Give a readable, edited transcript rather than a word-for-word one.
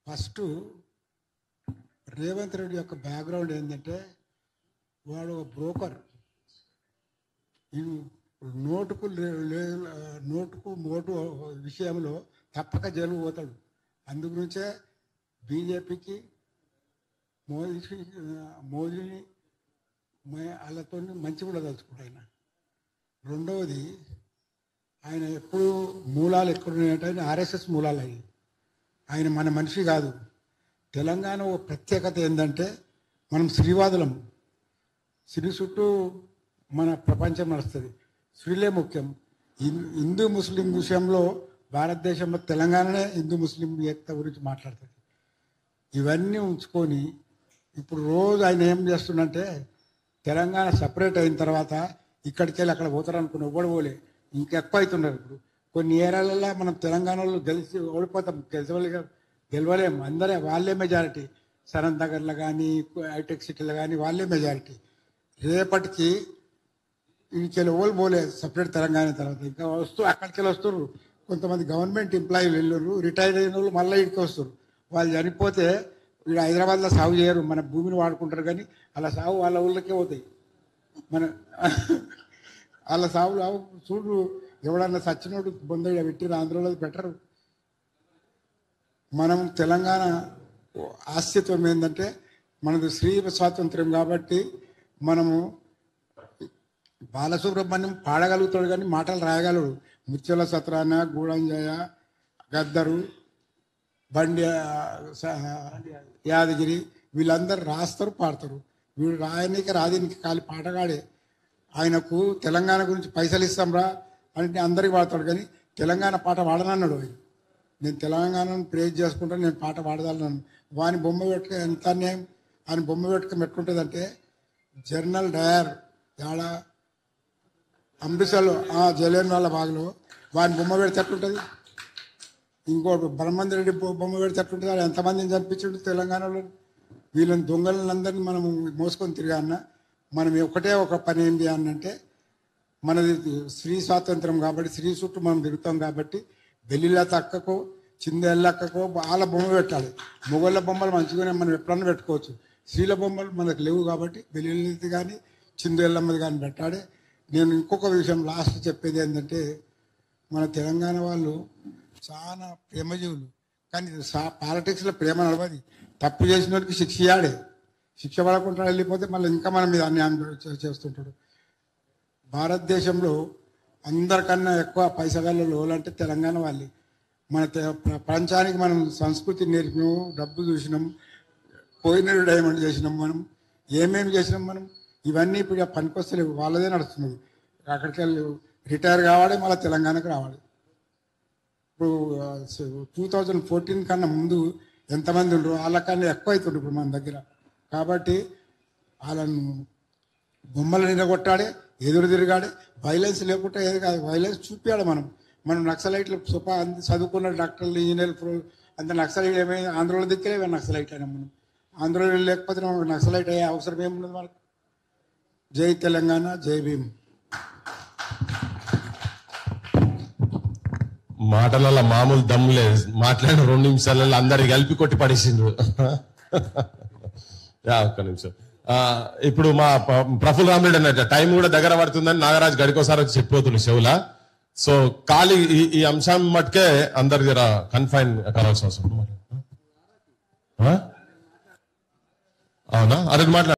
First Revanth Reddy యొక్క background ఏంటంటే వాడు ఒక బ్రోకర్. నోటుకు మోటు విషయంలో తప్పక జైలు పోతాడు. అందుగురించే బీజేపీకి మోదీని వాళ్ళతో మంచి కూడా తలుచుకుంటా ఆయన. రెండవది ఆయన ఎప్పుడు మూలాలు ఎక్కడున్నాయంటే ఆయన ఆర్ఎస్ఎస్ మూలాలు అయ్యి. ఆయన మన మనిషి కాదు. తెలంగాణ ఒక ప్రత్యేకత ఏంటంటే మనం స్త్రీవాదులం. స్త్రీ చుట్టూ మన ప్రపంచం నడుస్తుంది. స్త్రీలే ముఖ్యం. హిందూ ముస్లిం విషయంలో భారతదేశంలో తెలంగాణనే హిందూ ముస్లిం ఏకత గురించి మాట్లాడుతుంది. ఇవన్నీ ఉంచుకొని ఇప్పుడు రోజు ఆయన ఏం చేస్తుందంటే తెలంగాణ సపరేట్ అయిన తర్వాత ఇక్కడికి వెళ్ళి అక్కడ పోతారు అనుకుని ఎవ్వడు పోలే, ఇంకెక్కువ అవుతున్నారు. ఇప్పుడు కొన్ని ఏరియాలలో మనం తెలంగాణలో ఓడిపోతాం, గెలవలేము. అందరే వాళ్ళే మెజారిటీ. సనత్ నగర్లో కానీ హైటెక్ సిటీలో కానీ వాళ్ళే మెజారిటీ. రేపటికి వీడికి ఓళ్ళు పోలే సపరేట్ తెలంగాణ తర్వాత. ఇంకా అక్కడికి వెళ్ళి వస్తారు. కొంతమంది గవర్నమెంట్ ఎంప్లాయీలు వెళ్ళరు, రిటైర్ అయిన వాళ్ళు మళ్ళీ ఇక్కడికి వస్తారు. వాళ్ళు చనిపోతే వీడు హైదరాబాద్లో సాగు చేయరు, మన భూమిని వాడుకుంటారు. కానీ అలా సాగు వాళ్ళ ఊళ్ళకే పోతాయి. మన వాళ్ళ సాగులు చూడు, ఎవడన్నా సచ్చినోడు బొందయ్య పెట్టిరు, ఆంధ్రలో పెట్టరు. మనం తెలంగాణ ఆస్తిత్వం ఏంటంటే మనది స్త్రీ స్వాతంత్ర్యం కాబట్టి మనము బాలసుబ్రహ్మణ్యం పాడగలుగుతాడు కానీ మాటలు రాయగలడు. ముత్యాల సత్రాన, గూడంజయ, గద్దరు, బండి యాదగిరి వీళ్ళందరూ రాస్తారు, పాడతారు. వీడు రాయనీకి రాదీనికి ఖాళీ పాటగాడే. ఆయనకు తెలంగాణ గురించి పైసలు ఇస్తాంరా అంటే అందరికి పాడతాడు కానీ తెలంగాణ పాట పాడనన్నాడు. నేను తెలంగాణను ప్రేజ్ చేసుకుంటాను, నేను పాట పాడదాలను. వాని బొమ్మ పెట్టుక ఎంత అన్యాయం. ఆయన బొమ్మ పెట్టుకుని ఎట్లుంటుందంటే జర్నల్ డయర్ ఆడ అంబిసలో జలియన్ వాళ్ళ బాగులో వాని బొమ్మ పెడితే ఎట్లుంటుంది. ఇంకోటి బ్రహ్మందర్ రెడ్డి బొమ్మ పెడితే ఎట్లుంటుంది. వాళ్ళు ఎంతమందిని చంపించాడు తెలంగాణలో. వీళ్ళని దొంగలందరినీ మనం మోసుకొని తిరిగాన్న. మనం ఒకటే ఒక పని ఏంటి అనంటే మనది స్త్రీ స్వాతంత్రం కాబట్టి స్త్రీ చుట్టూ మనం తిరుగుతాం కాబట్టి బెల్లిలత అక్కకో చిందేళ్ళక్కకో వాళ్ళ బొమ్మ పెట్టాలి. మొగళ్ళ బొమ్మలు మంచిగానే మనం ఎప్పుడన్నా పెట్టుకోవచ్చు. స్త్రీల బొమ్మలు మనకు లేవు కాబట్టి బెల్లిలది కానీ చిందేళ్ళమ్మది కానీ పెట్టాలి. నేను ఇంకొక విషయం లాస్ట్ చెప్పేది ఏంటంటే మన తెలంగాణ వాళ్ళు చాలా ప్రేమజీవులు. కానీ పాలిటిక్స్లో ప్రేమ నడవది. తప్పు చేసిన వారికి శిక్ష ఇయ్యాడే. శిక్ష పడకుండా వెళ్ళిపోతే మళ్ళీ ఇంకా మన మీద అన్యాయం చేస్తుంటాడు. భారతదేశంలో అందరికన్నా ఎక్కువ పైసగాళ్ళు అంటే తెలంగాణ వాళ్ళే. మన ప్రపంచానికి మనం సంస్కృతి నేర్పినాం, డబ్బు చూసినాం, పోయినరు డైమండ్ చేసినాం, మనం ఏమేమి చేసినాం. మనం ఇవన్నీ ఇప్పుడు పనికొస్తలేవు, వాళ్ళదే నడుస్తున్నది. అక్కడికి వెళ్ళి రిటైర్ కావాలి, మళ్ళీ తెలంగాణకు రావాలి. ఇప్పుడు 2014 కన్నా ముందు ఎంతమంది ఉండరు, వాళ్ళకన్నా ఎక్కువ అవుతుండ్రు ఇప్పుడు మన దగ్గర. కాబట్టి వాళ్ళను బొమ్మలు నిలగొట్టాడే, ఎదురు తిరగాడే. వైలెన్స్ లేకుండా ఏది కాదు, వైలెన్స్ చూపించాడు. మనం నక్సలైట్లు చదువుకున్న డాక్టర్లు, ఇంజనీర్లు అంత నక్సలైట్ ఏమైంది ఆంధ్రలో దిక్కలే నక్సలైట్ అయినా. మనం ఆంధ్రలో లేకపోతే మనకు నక్సలైట్ అయ్యే అవసరం ఏమున్నది మనకు. జై తెలంగాణ, జై భీమ్. మాటలలో మామూలు దమ్ములే. మాట్లాడిన 2 నిమిషాలలో అందరికి కలిపి కొట్టి పడేసిండ్రు. ఒక్క నిమిషం. ఇప్పుడు మా ప్రఫుల్ రామరెడ్డి అన్నట్టు టైం కూడా దగ్గర పడుతుందని నాగరాజ్ గడికోసారి వచ్చి చెప్పిపోతుంది చెవులా. సో ఖాళీ ఈ అంశం మట్టుకే అందరి దగ్గర కన్ఫైన్ కావాల్సిన అవసరం. అవునా? అదే మాట్లాడు.